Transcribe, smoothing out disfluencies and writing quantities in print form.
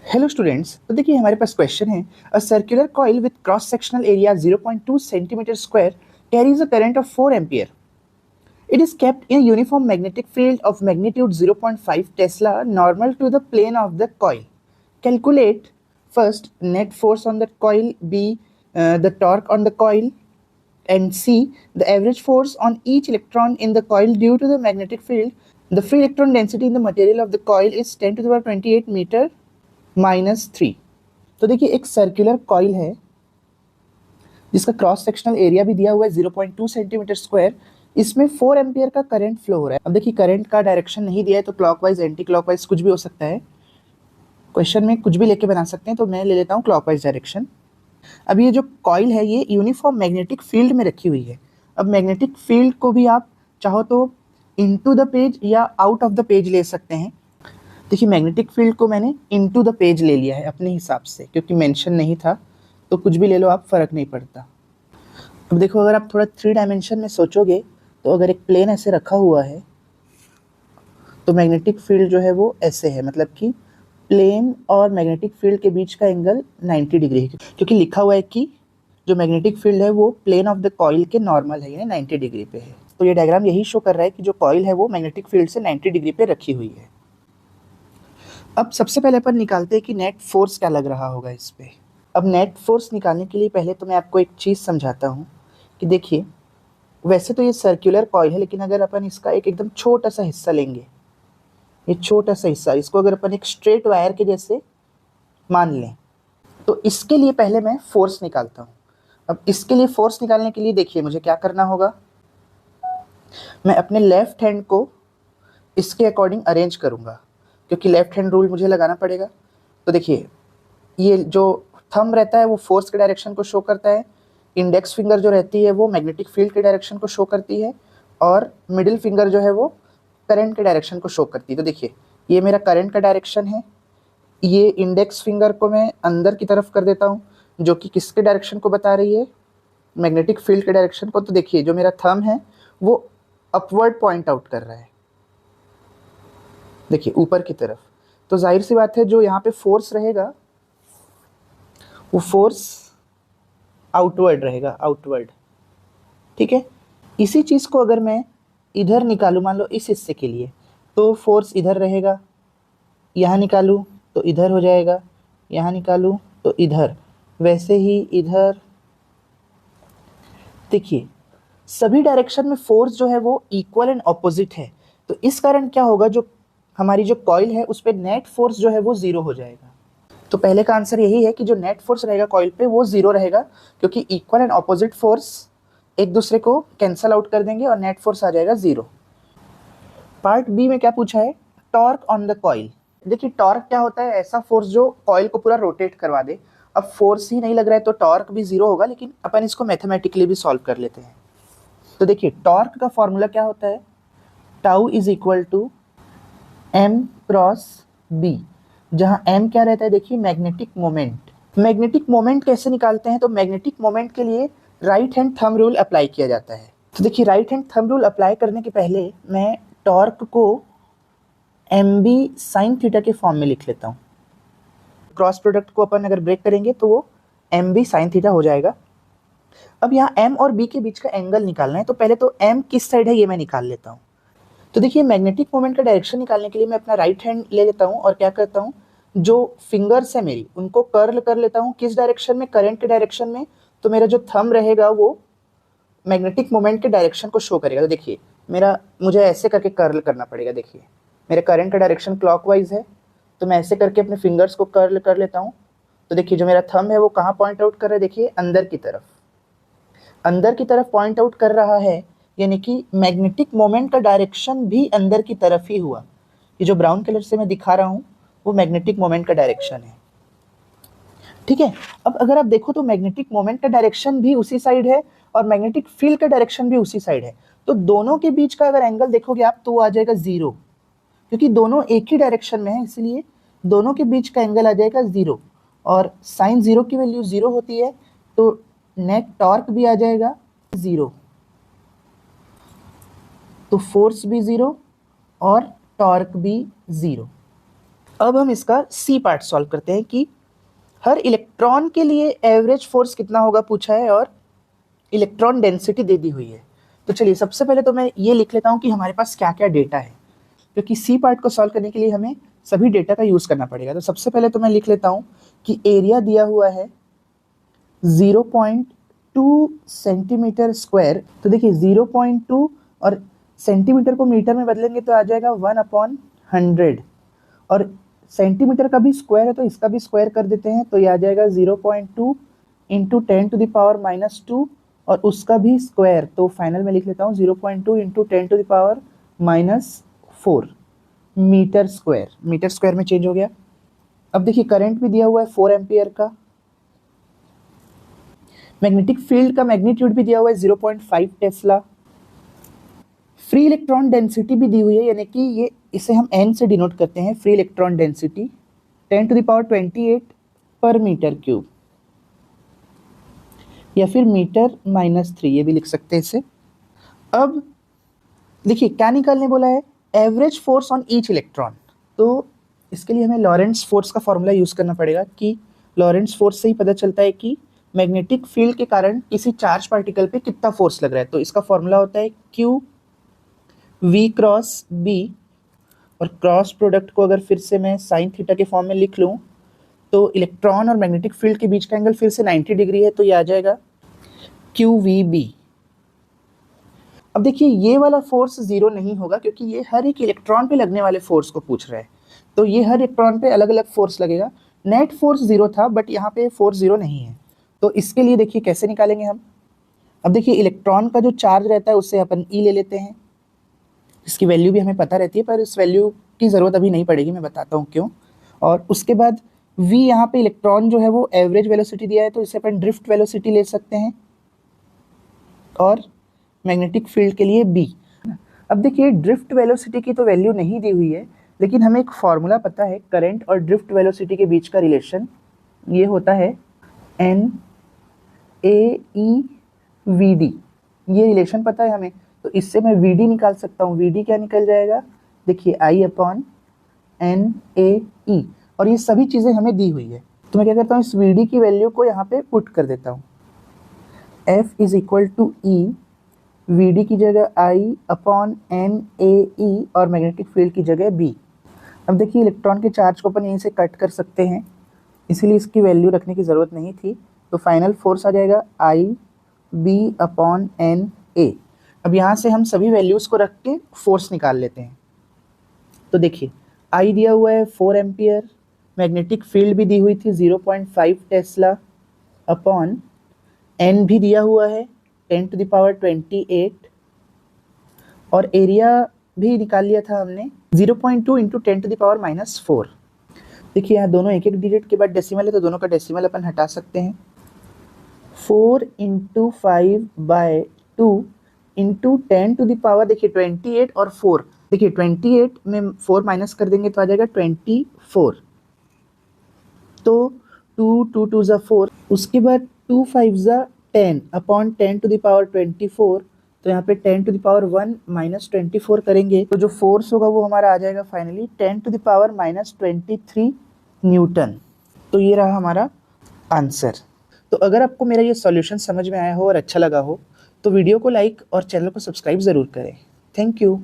Hello students, तो देखिए हमारे पास क्वेश्चन है। A circular coil with cross sectional area 0.2 centimetre square carries a current of 4 ampere. It is kept in a uniform magnetic field of magnitude 0.5 Tesla normal to the plane of the coil. Calculate first net force on the coil, B the torque on the coil, and C the average force on each electron in the coil due to the magnetic field. The free electron density in the material of the coil is 10 to the power 28 meter -3. तो देखिए एक circular coil है जिसका cross sectional area भी दिया हुआ है 0.2 centimetre square. इसमें 4 एम्पियर का करंट फ्लो हो रहा है. अब देखिए करंट का डायरेक्शन नहीं दिया है तो क्लॉकवाइज एंटी क्लॉकवाइज कुछ भी हो सकता है. क्वेश्चन में कुछ भी लेके बना सकते हैं, तो मैं ले लेता हूँ क्लॉकवाइज डायरेक्शन. अब ये जो कॉइल है ये यूनिफॉर्म मैग्नेटिक फील्ड में रखी हुई है. अब मैग्नेटिक फील्ड को भी आप चाहो तो इनटू द पेज या आउट ऑफ द पेज ले सकते हैं. देखिए मैग्नेटिक फील्ड को मैंने इनटू द पेज ले लिया है अपने हिसाब से, क्योंकि मेंशन नहीं था, तो कुछ भी ले लो आप, फ़र्क नहीं पड़ता. अब देखो अगर आप थोड़ा 3 डायमेंशन में सोचोगे तो अगर एक प्लेन ऐसे रखा हुआ है तो मैग्नेटिक फील्ड जो है वो ऐसे है, मतलब कि प्लेन और मैग्नेटिक फील्ड के बीच का एंगल 90 डिग्री है, क्योंकि लिखा हुआ है कि जो मैग्नेटिक फील्ड है वो प्लेन ऑफ द कॉइल के नॉर्मल है, यानी 90 डिग्री पे है. तो ये डायग्राम यही शो कर रहा है कि जो कॉइल है वो मैग्नेटिक फील्ड से 90 डिग्री पे रखी हुई है. अब सबसे पहले अपन निकालते हैं कि नेट फोर्स क्या लग रहा होगा इस पे. अब नेट फोर्स निकालने के लिए पहले तो मैं आपको एक चीज़ समझाता हूँ कि देखिए वैसे तो ये सर्कुलर कॉइल है, लेकिन अगर अपन इसका एक एकदम छोटा सा हिस्सा लेंगे, ये छोटा सा हिस्सा, इसको अगर अपन एक स्ट्रेट वायर के जैसे मान लें, तो इसके लिए पहले मैं फोर्स निकालता हूँ. अब इसके लिए फोर्स निकालने के लिए देखिए मुझे क्या करना होगा. मैं अपने लेफ्ट हैंड को इसके अकॉर्डिंग अरेंज करूँगा, क्योंकि लेफ्ट हैंड रूल मुझे लगाना पड़ेगा. तो देखिए ये जो थंब रहता है वो फोर्स के डायरेक्शन को शो करता है, इंडेक्स फिंगर जो रहती है वो मैग्नेटिक फील्ड के डायरेक्शन को शो करती है, और मिडिल फिंगर जो है वो करंट के डायरेक्शन को शो करती है. तो देखिए ये मेरा करंट का डायरेक्शन है. ये इंडेक्स फिंगर को मैं अंदर की तरफ कर देता हूँ, जो कि किसके डायरेक्शन को बता रही है, मैग्नेटिक फील्ड के डायरेक्शन को. तो देखिए जो मेरा थंब है वो अपवर्ड पॉइंट आउट कर रहा है, देखिए ऊपर की तरफ. तो जाहिर सी बात है जो यहाँ पे फोर्स रहेगा वो फोर्स आउटवर्ड रहेगा, आउटवर्ड. ठीक है. इसी चीज़ को अगर मैं इधर निकालूँ, मान लो इस हिस्से के लिए, तो फोर्स इधर रहेगा. यहाँ निकालूँ तो इधर हो जाएगा, यहाँ निकालूँ तो इधर, वैसे ही इधर. देखिए सभी डायरेक्शन में फोर्स जो है वो इक्वल एंड ऑपोजिट है. तो इस कारण क्या होगा, जो हमारी जो कॉइल है उस पर नेट फोर्स जो है वो ज़ीरो हो जाएगा. तो पहले का आंसर यही है कि जो नेट फोर्स रहेगा कॉइल पे वो ज़ीरो रहेगा, क्योंकि इक्वल एंड ऑपोजिट फोर्स एक दूसरे को कैंसल आउट कर देंगे और नेट फोर्स आ जाएगा ज़ीरो. पार्ट बी में क्या पूछा है, टॉर्क ऑन द कॉइल. देखिए टॉर्क क्या होता है, ऐसा फोर्स जो कॉइल को पूरा रोटेट करवा दे. अब फोर्स ही नहीं लग रहा है तो टॉर्क भी ज़ीरो होगा, लेकिन अपन इसको मैथमेटिकली भी सॉल्व कर लेते हैं. तो देखिए टॉर्क का फॉर्मूला क्या होता है, tau is equal to M cross B, जहाँ एम क्या रहता है, देखिए मैग्नेटिक मोमेंट. मैग्नेटिक मोमेंट कैसे निकालते हैं, तो मैग्नेटिक मोमेंट के लिए right hand thumb rule apply किया जाता है. तो देखिए right hand thumb rule apply करने के पहले मैं टॉर्क को एम बी साइन थीटा के फॉर्म में लिख लेता हूँ. क्रॉस प्रोडक्ट को अपन अगर ब्रेक करेंगे तो वो एम बी साइन थीटा हो जाएगा. अब यहाँ एम और बी के बीच का एंगल निकालना है, तो पहले तो एम किस साइड है ये मैं निकाल लेता हूँ. तो देखिए मैग्नेटिक मोमेंट का डायरेक्शन निकालने के लिए मैं अपना राइट हैंड ले लेता हूँ और क्या करता हूँ, जो फिंगर्स है मेरी उनको कर्ल कर लेता हूँ. किस डायरेक्शन में, करंट के डायरेक्शन में. तो मेरा जो थंब रहेगा वो मैग्नेटिक मोमेंट के डायरेक्शन को शो करेगा. तो देखिए मुझे ऐसे करके कर्ल करना पड़ेगा. देखिए मेरे करंट का डायरेक्शन क्लॉकवाइज है, तो मैं ऐसे करके अपने फिंगर्स को कर्ल कर लेता हूँ. तो देखिए जो मेरा थंब है वो कहाँ पॉइंट आउट कर रहा है, देखिए अंदर की तरफ, अंदर की तरफ पॉइंट आउट कर रहा है, यानी कि मैग्नेटिक मोमेंट का डायरेक्शन भी अंदर की तरफ ही हुआ. ये जो ब्राउन कलर से मैं दिखा रहा हूँ वो मैग्नेटिक मोमेंट का डायरेक्शन है. ठीक है. अब अगर आप देखो तो मैग्नेटिक मोमेंट का डायरेक्शन भी उसी साइड है और मैग्नेटिक फील्ड का डायरेक्शन भी उसी साइड है. तो दोनों के बीच का अगर एंगल देखोगे आप तो वो आ जाएगा ज़ीरो, क्योंकि दोनों एक ही डायरेक्शन में है, इसलिए दोनों के बीच का एंगल आ जाएगा ज़ीरो. और साइन ज़ीरो की वैल्यू ज़ीरो होती है, तो नेट टॉर्क भी आ जाएगा ज़ीरो. तो फोर्स भी ज़ीरो और टॉर्क भी ज़ीरो. अब हम इसका सी पार्ट सॉल्व करते हैं कि हर इलेक्ट्रॉन के लिए एवरेज फोर्स कितना होगा पूछा है और इलेक्ट्रॉन डेंसिटी दे दी हुई है। तो चलिए सबसे पहले तो मैं ये लिख लेता हूँ कि हमारे पास क्या क्या डेटा है, क्योंकि सी पार्ट को सॉल्व करने के लिए हमें सभी डेटा का यूज़ करना पड़ेगा। तो सबसे पहले तो मैं लिख लेता हूँ कि एरिया दिया हुआ है 0.2 सेंटीमीटर स्क्वायर। तो देखिए 0.2 और सेंटीमीटर को मीटर में बदलेंगे तो आ जाएगा 1/100, और सेंटीमीटर का भी स्क्वायर है तो इसका भी स्क्वायर कर देते हैं, तो ये आ जाएगा 0.2 इंटू 10⁻⁻², और उसका भी स्क्वायर, तो फाइनल में लिख लेता हूँ 0.2 into 10⁻⁻4 metre square. Metre square में चेंज हो गया। अब देखिए करंट भी दिया हुआ है 4 एम्पियर का, मैग्नेटिक फील्ड का मैग्नीट्यूड भी दिया हुआ है 0.5 टेस्ला, फ्री इलेक्ट्रॉन डेंसिटी भी दी हुई है, यानी कि ये इसे हम n से डिनोट करते हैं, फ्री इलेक्ट्रॉन डेंसिटी 10⁻28 पर मीटर क्यूब, या फिर मीटर-3 ये भी लिख सकते हैं इसे। अब देखिए क्या निकालने बोला है, average force on each electron. तो इसके लिए हमें लॉरेंट्ज फोर्स का फॉर्मूला यूज़ करना पड़ेगा कि लॉरेंट्ज फोर्स से ही पता चलता है कि मैग्नेटिक फील्ड के कारण किसी चार्ज पार्टिकल पे कितना फोर्स लग रहा है। तो इसका फॉर्मूला होता है Q V क्रॉस B, और क्रॉस प्रोडक्ट को अगर फिर से मैं साइन थीटा के फॉर्म में लिख लूँ तो इलेक्ट्रॉन और मैग्नेटिक फील्ड के बीच का एंगल फिर से 90 डिग्री है, तो ये आ जाएगा QVB। अब देखिए ये वाला फोर्स जीरो नहीं होगा, क्योंकि ये हर एक इलेक्ट्रॉन पे लगने वाले फोर्स को पूछ रहा है, तो ये हर इलेक्ट्रॉन पे अलग अलग फोर्स लगेगा। नेट फोर्स जीरो था, बट यहाँ पे फोर्स जीरो नहीं है। तो इसके लिए देखिए कैसे निकालेंगे हम। अब देखिए इलेक्ट्रॉन का जो चार्ज रहता है उससे अपन E ले लेते हैं, इसकी वैल्यू भी हमें पता रहती है, पर इस वैल्यू की ज़रूरत अभी नहीं पड़ेगी, मैं बताता हूँ क्यों। और उसके बाद V, यहाँ पे इलेक्ट्रॉन जो है वो एवरेज वेलोसिटी दिया है, तो इसे अपन ड्रिफ्ट वेलोसिटी ले सकते हैं, और मैग्नेटिक फील्ड के लिए B। अब देखिए ड्रिफ्ट वेलोसिटी की तो वैल्यू नहीं दी हुई है, लेकिन हमें एक फॉर्मूला पता है करंट और ड्रिफ्ट वेलोसिटी के बीच का रिलेशन, ये होता है NAEVD। ये रिलेशन पता है हमें, तो इससे मैं VD निकाल सकता हूँ। VD क्या निकल जाएगा, देखिए I/NAE, और ये सभी चीज़ें हमें दी हुई है। तो मैं क्या करता हूँ, इस VD की वैल्यू को यहाँ पे पुट कर देता हूँ। F = E, VD की जगह I/NAE, और मैग्नेटिक फील्ड की जगह B। अब देखिए इलेक्ट्रॉन के चार्ज को अपन यहीं से कट कर सकते हैं, इसीलिए इसकी वैल्यू रखने की ज़रूरत नहीं थी। तो फाइनल फोर्स आ जाएगा IB/NA। अब यहाँ से हम सभी वैल्यूज़ को रख के फोर्स निकाल लेते हैं। तो देखिए I दिया हुआ है 4 एम्पियर, मैग्नेटिक फील्ड भी दी हुई थी 0.5 टेस्ला, अपॉन N भी दिया हुआ है 10⁻28, और एरिया भी निकाल लिया था हमने 0.2 इंटू 10⁻⁻4। देखिए यहाँ दोनों एक एक डिजिट के बाद डेसिमल है, तो दोनों का डेसिमल अपन हटा सकते हैं। 4 × 5/2 इंटू 10⁻, देखिए 28 और 4, देखिए 28 में 4 माइनस कर देंगे तो आ जाएगा 24। तो 2 2 2 ज़ा 4, उसके बाद 2 5 ज़ा 10 अपॉन 10⁻24, तो यहाँ पे 10⁻1 - 24 करेंगे, तो जो फोर्स होगा वो हमारा आ जाएगा फाइनली 10⁻23 न्यूटन। तो ये रहा हमारा आंसर। तो अगर आपको मेरा ये सॉल्यूशन समझ में आया हो और अच्छा लगा हो तो वीडियो को लाइक और चैनल को सब्सक्राइब ज़रूर करें। Thank you.